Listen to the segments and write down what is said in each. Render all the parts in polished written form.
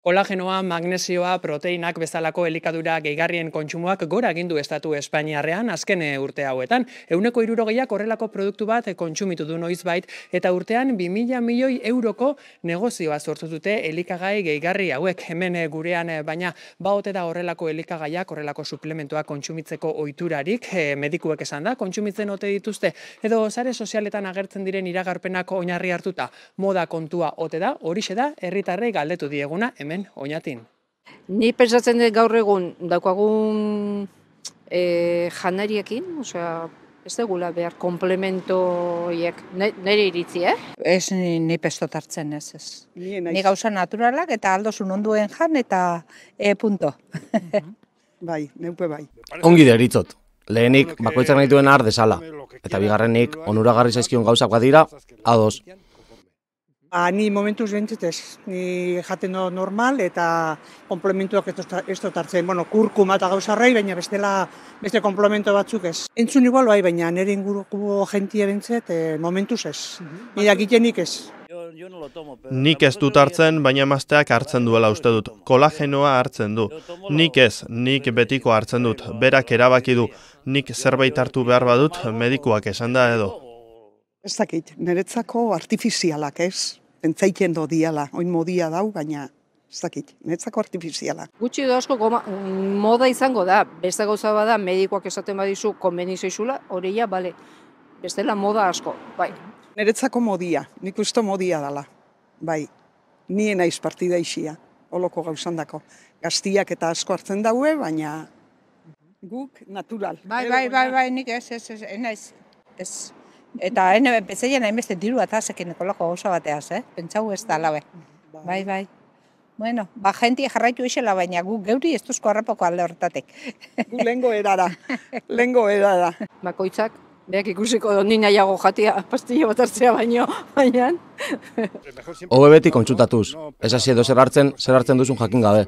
Kolagenoa, magnesioa, proteinak bezalako elikadura gehigarrien kontsumoak gora egin du estatu Espainiarrean azken urte hauetan. 60%ak horrelako produktu bat kontsumitu du noizbait eta urtean 2.000 milioi euroko negozioa sortu dute elikagai gehigarri hauek. Hemen gurean baina baote da horrelako elikagaiak, horrelako suplementoak kontsumitzeko ohiturarik, medikuek esan da, kontsumitzen ote dituzte edo sare sozialetan agertzen diren iragarpenak oinarri hartuta. Moda kontua ote da, horixe da herritarrei galdetu dieguna hemen Oñatin. Ni pentsatzen dut gaur egun daukagun janariekin, osea, ez dugula behar komplementoiek, nire iritzi, Ez ni pestot hartzen ez. Ni gauza naturalak eta aldosun onduen jan eta punto. Bai, neupe bai. Ongi deritzot. Lehenik bakoitzak nahi duen har desala. Eta bigarrenik onuragarri zaizkion gauzak badira, ados. Ni momentuz bentzetez, ni jaten do normal eta komplementuak ez dut hartzen. Bueno, kurkuma eta gauzarrei, baina beste komplemento batzuk ez. Entzun igual bai, baina nire inguruko jentia bentzet momentuz ez. Nire egitenik ez. Nik ez dut hartzen, baina emazteak hartzen duela uste dut. Kolagenoa hartzen du. Nik ez, nik betiko hartzen dut. Berak erabaki du. Nik zerbait hartu behar badut, medikuak esan da edo. Ez dakit, niretzako artifizialak ez. Pentsaiten do diala, oin modia dau, baina ez dakit, niretzako artifiziala. Gutxi edo asko moda izango da, beste gauza bada medikoak esaten badizu konbeni zoizula, hori ja, bale, bestela moda asko, bai. Niretzako modia, nik uste modia dala, bai. Nien naiz partida isia, holoko gauzandako. Gaztiak eta asko hartzen daue, baina guk natural. Bai, nik ez, ez. Eta bezeien hainbeste diru atazekin ekoloko gauza bateaz, pentsau ez da alabe. Bai. Bueno, jentia jarraitu isela, baina gu geuri ez duzko harrapoko alde horretatik. Gu lengo erara. Bakoitzak, beak ikusiko do ni nahiago jatia pastilla bat hartzea baina. Hobe beti kontsultatuz. Ez hasi edo zer hartzen duzun jakin gabe.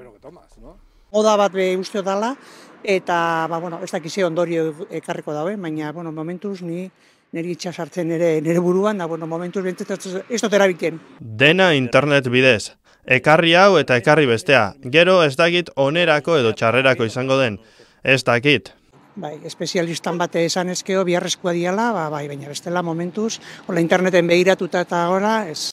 Moda bat uste dala, eta ez dakize ondorio ekarriko daue, baina momentuz niri itxas hartzen nire buruan, da momentuz bentzetzen ez dut erabiken. Dena internet bidez. Ekarri hau eta ekarri bestea. Gero ez dakit onerako edo txarrerako izango den. Ez dakit. Bai, espezialistan bate esan ezkeo biharrezkoa diala, baina bestela momentuz, interneten begiratuta eta gora, ez.